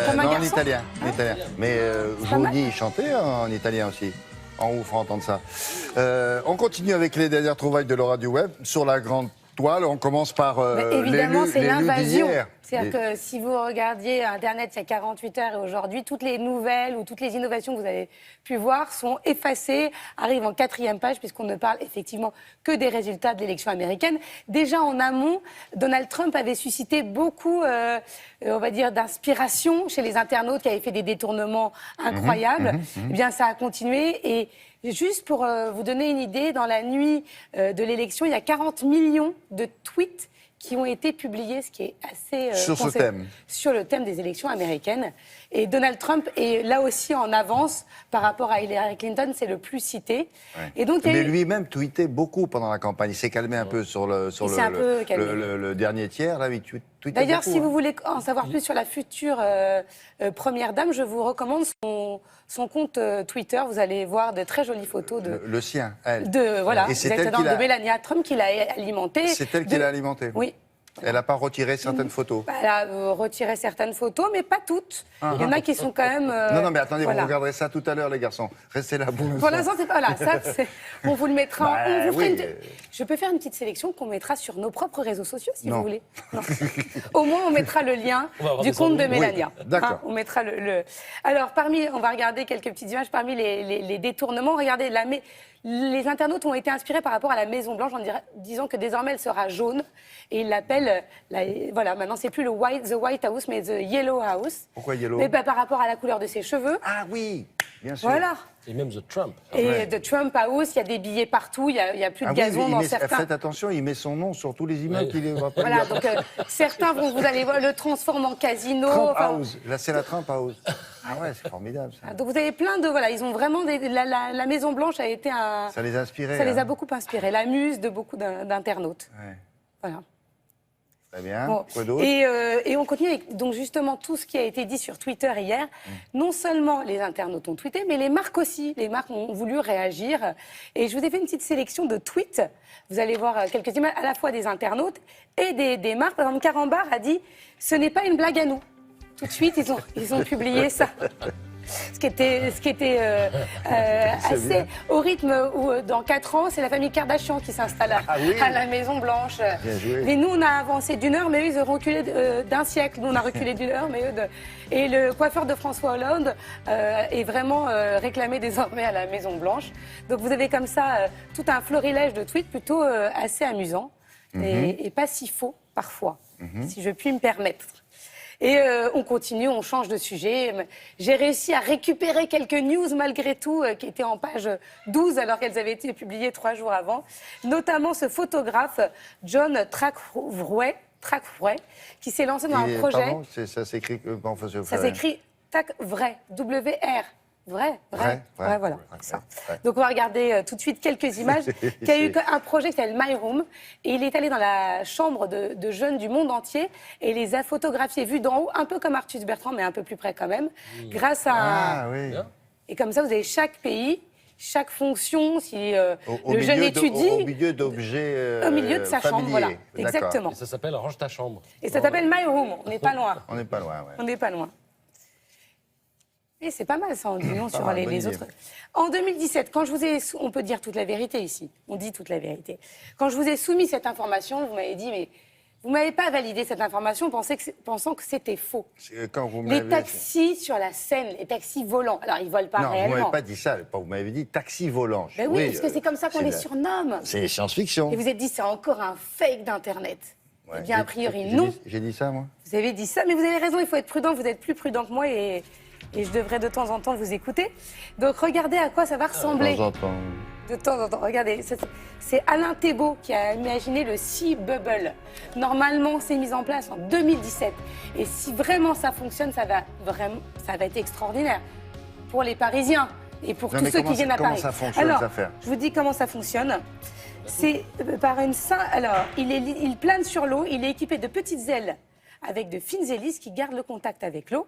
Comme un Non, en garçon. italien. En italien. Mais Johnny chantait en italien aussi. En vous fera entendre ça. On continue avec les dernières trouvailles de Laura du Web sur la grande toile. On commence par Évidemment, c'est l'invasion. d'hier. C'est-à-dire que si vous regardiez Internet il y a 48 heures et aujourd'hui, toutes les nouvelles ou toutes les innovations que vous avez pu voir sont effacées, arrivent en 4e page, puisqu'on ne parle effectivement que des résultats de l'élection américaine. Déjà en amont, Donald Trump avait suscité beaucoup, on va dire, d'inspiration chez les internautes qui avaient fait des détournements incroyables. Eh bien, ça a continué et juste pour vous donner une idée, dans la nuit de l'élection, il y a 40 millions de tweets qui ont été publiés, ce qui est assez... Sur ce thème. Sur le thème des élections américaines. Et Donald Trump est là aussi en avance par rapport à Hillary Clinton, c'est le plus cité. Ouais. Et donc, il y a Mais eu- lui-même tweetait beaucoup pendant la campagne. Il s'est calmé un peu sur le dernier tiers. Là, il tweetait D'ailleurs, beaucoup, si vous hein. voulez en savoir plus sur la future première dame, je vous recommande son compte Twitter. Vous allez voir de très jolies photos de... Le sien, elle. Voilà, Et c'est elle exactement, qui l'a- de Melania Trump qui l'a alimenté. C'est elle qui l'a alimenté. Oui. Elle n'a pas retiré certaines photos. Elle a retiré certaines photos, mais pas toutes. Il y en a qui sont quand même... Non, mais attendez, voilà. vous regarderez ça tout à l'heure, les garçons. Restez là pour Pour l'instant, c'est pas là. On vous le mettra. Bah, on vous fera oui. Je peux faire une petite sélection qu'on mettra sur nos propres réseaux sociaux, si Non. vous voulez. Non. Au moins, on mettra le lien On va avoir du des compte de ennuis. Mélania. Oui, d'accord. On mettra le... Alors, on va regarder quelques petites images. Parmi les détournements, regardez, les internautes ont été inspirés par rapport à la Maison-Blanche en disant que désormais elle sera jaune. Et ils l'appellent, voilà, maintenant c'est plus The White House, mais The Yellow House. Pourquoi Yellow? Mais par rapport à la couleur de ses cheveux. Ah oui, bien sûr. Voilà. Et même The Trump. Et Ouais. de Trump House, il y a des billets partout, il y a plus de Ah oui, gazon mais dans il met- certains. faites attention, il met son nom sur tous les immeubles Oui. qu'il va pas Voilà, donc certains vous allez voir, le transforment en casino. Trump enfin, House. Là, c'est la Trump House. Ah ouais, c'est formidable, ça. donc vous avez plein de... Voilà, ils ont vraiment... la Maison Blanche a été un... Ça les a inspirés. Ça les a hein. beaucoup inspirés, la muse de beaucoup d'internautes. Ouais. Voilà. Très bien. Bon. Quoi d'autre? Et on continue avec donc justement tout ce qui a été dit sur Twitter hier. Non seulement les internautes ont tweeté, mais les marques aussi. Les marques ont voulu réagir. Et je vous ai fait une petite sélection de tweets. Vous allez voir quelques images à la fois des internautes et des marques. Par exemple, Carambar a dit « Ce n'est pas une blague à nous ». Tout de suite, ils ont publié ça. Ce qui était assez bien. au rythme où dans 4 ans, c'est la famille Kardashian qui s'installe Ah oui. à la Maison Blanche. Bien joué. Et nous, on a avancé d'1 heure, mais eux, ils ont reculé d'un siècle. Nous, on a reculé d'1 heure, mais eux... Et le coiffeur de François Hollande est vraiment réclamé désormais à la Maison Blanche. Donc vous avez comme ça tout un florilège de tweets plutôt assez amusant et pas si faux, parfois, si je puis me permettre. Et on continue, on change de sujet. J'ai réussi à récupérer quelques news malgré tout qui étaient en page 12 alors qu'elles avaient été publiées 3 jours avant. Notamment ce photographe John Trackway, qui s'est lancé dans un projet. Pardon, ça s'écrit... Ça s'écrit Trackway, W-R. Vrai, voilà. Ouais, Ça. ouais. Donc on va regarder tout de suite quelques images. Il y a eu un projet qui s'appelle My Room et il est allé dans la chambre de jeunes du monde entier et il les a photographiés vus d'en haut, un peu comme Arthus Bertrand, mais un peu plus près quand même, grâce à Ah oui. Et comme ça, vous avez chaque pays, chaque fonction, si Au le jeune milieu étudie, au milieu d'objets au milieu de sa chambre, familiers. voilà, D'accord. exactement. Et ça s'appelle Range ta chambre. Et ça s'appelle My Room, on n'est pas loin. On n'est pas loin, ouais. On n'est pas loin. Et c'est pas mal ça, en disant sur mal, les bonne idée. autres. En 2017, quand je vous ai... On peut dire toute la vérité ici. On dit toute la vérité. Quand je vous ai soumis cette information, vous m'avez dit, mais vous m'avez pas validé cette information pensant que c'était faux. Quand vous Les m'avez... taxis sur la Seine, les taxis volants. Alors, ils volent pas Non, vous réellement. m'avez pas dit ça. Vous m'avez dit taxi volant. Ben oui, parce que c'est comme ça qu'on les surnomme. C'est science-fiction. Et vous êtes dit, c'est encore un fake d'Internet. Ouais. Eh bien, a priori, J'ai non. J'ai dit ça, moi. Vous avez dit ça, mais vous avez raison, il faut être prudent. Vous êtes plus prudent que moi et je devrais de temps en temps vous écouter. Donc, regardez à quoi ça va ressembler. De temps en temps. De temps en temps, regardez. C'est Alain Thébault qui a imaginé le Sea Bubble. Normalement, c'est mis en place en 2017. Et si vraiment ça fonctionne, ça va être extraordinaire pour les Parisiens et pour Non, tous mais ceux comment qui viennent à comment Paris. ça fonctionne, Alors, cette affaire? je vous dis comment ça fonctionne. C'est par une Alors, il plane sur l'eau, il est équipé de petites ailes avec de fines hélices qui gardent le contact avec l'eau,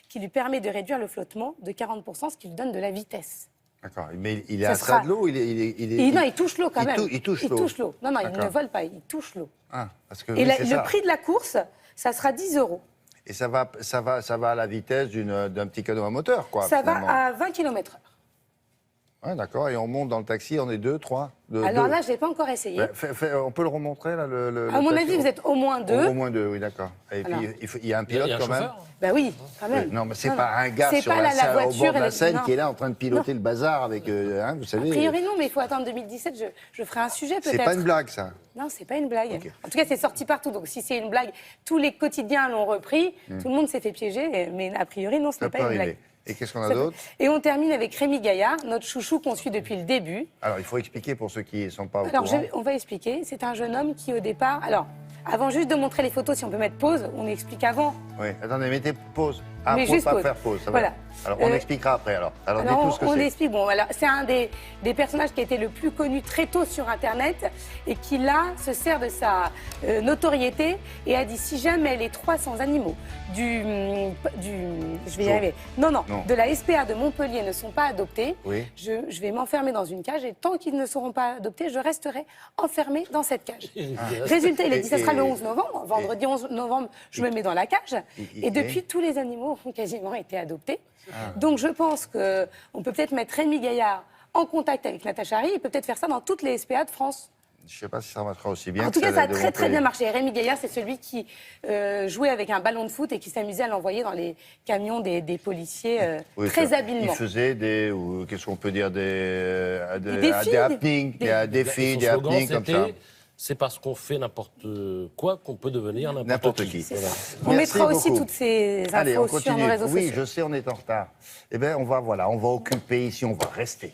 qui lui permet de réduire le flottement de 40%, ce qui lui donne de la vitesse. D'accord. Mais il est Ça à sera- ça de l'eau, Non, il touche l'eau quand même. Il touche l'eau. Non, il ne D'accord. vole pas, il touche l'eau. Ah, parce que Et oui, c'est le ça. prix de la course ça sera 10 €. Et ça va à la vitesse d'un petit canot à moteur, quoi. Ça finalement. va à 20 km/h. Ouais, d'accord. Et on monte dans le taxi, on est 2, 3. Alors là, je l'ai pas encore essayé. On peut le remontrer, là, À mon taxi avis, vous êtes au moins 2. Au moins 2, oui, d'accord. Et Voilà. puis, il y a un pilote, Il y a un quand même. chauffeur. Ben oui, quand même. Oui, non, mais c'est Non, pas non. un gars C'est sur pas la, la au voiture bord de la et scène non. qui est là en train de piloter le bazar avec, vous savez. A priori, non, mais il faut attendre 2017. Je ferai un sujet peut-être. C'est pas une blague, ça. Non, c'est pas une blague. Ok. En tout cas, c'est sorti partout. Donc, si c'est une blague, tous les quotidiens l'ont repris. Tout le monde s'est fait piéger. Mais a priori, non, ce Ça n'est peut pas une arriver. blague. Et qu'est-ce qu'on a Ça peut- d'autre? Et on termine avec Rémi Gaillard, notre chouchou qu'on suit depuis le début. Alors, il faut expliquer pour ceux qui ne sont pas au Alors, courant. on va expliquer. C'est un jeune homme qui, au départ. Alors, avant juste de montrer les photos, si on peut mettre pause, on explique avant. Oui, attendez, mettez pause. Ah, Mais faut juste pas pause. faire pause, ça Voilà. va. Alors, on Euh, expliquera après, alors. Alors, Alors, dites-nous ce que on c'est. explique. Bon, alors, c'est un des personnages qui a été le plus connu très tôt sur Internet et qui, là, se sert de sa notoriété et a dit si jamais les 300 animaux je vais y Zoo. arriver. Non, Non. de la SPA de Montpellier ne sont pas adoptés, Oui. je vais m'enfermer dans une cage et tant qu'ils ne seront pas adoptés, je resterai enfermée dans cette cage. Résultat, il a dit ça sera le 11 novembre. Vendredi 11 novembre, je me mets dans la cage. Et depuis, tous les animaux ont quasiment été adoptés. Donc je pense qu'on peut peut-être mettre Rémi Gaillard en contact avec Natacha Harry. Il peut peut-être faire ça dans toutes les SPA de France. Je ne sais pas si ça marchera aussi bien. En que tout cas, celle ça a de très très Montpellier. bien marché. Rémi Gaillard, c'est celui qui jouait avec un ballon de foot et qui s'amusait à l'envoyer dans les camions des policiers Oui, très ça. habilement. Il faisait qu'est-ce qu'on peut dire, des défis, happenings, des défis, Son des slogan, happenings comme ça. c'était c'est parce qu'on fait n'importe quoi qu'on peut devenir n'importe N'importe qui. qui. Voilà. On Merci mettra aussi beaucoup. toutes ces infos Allez, on sur continue. nos réseaux Oui, sociaux. je sais, on est en retard. Eh bien, on va occuper ici, on va rester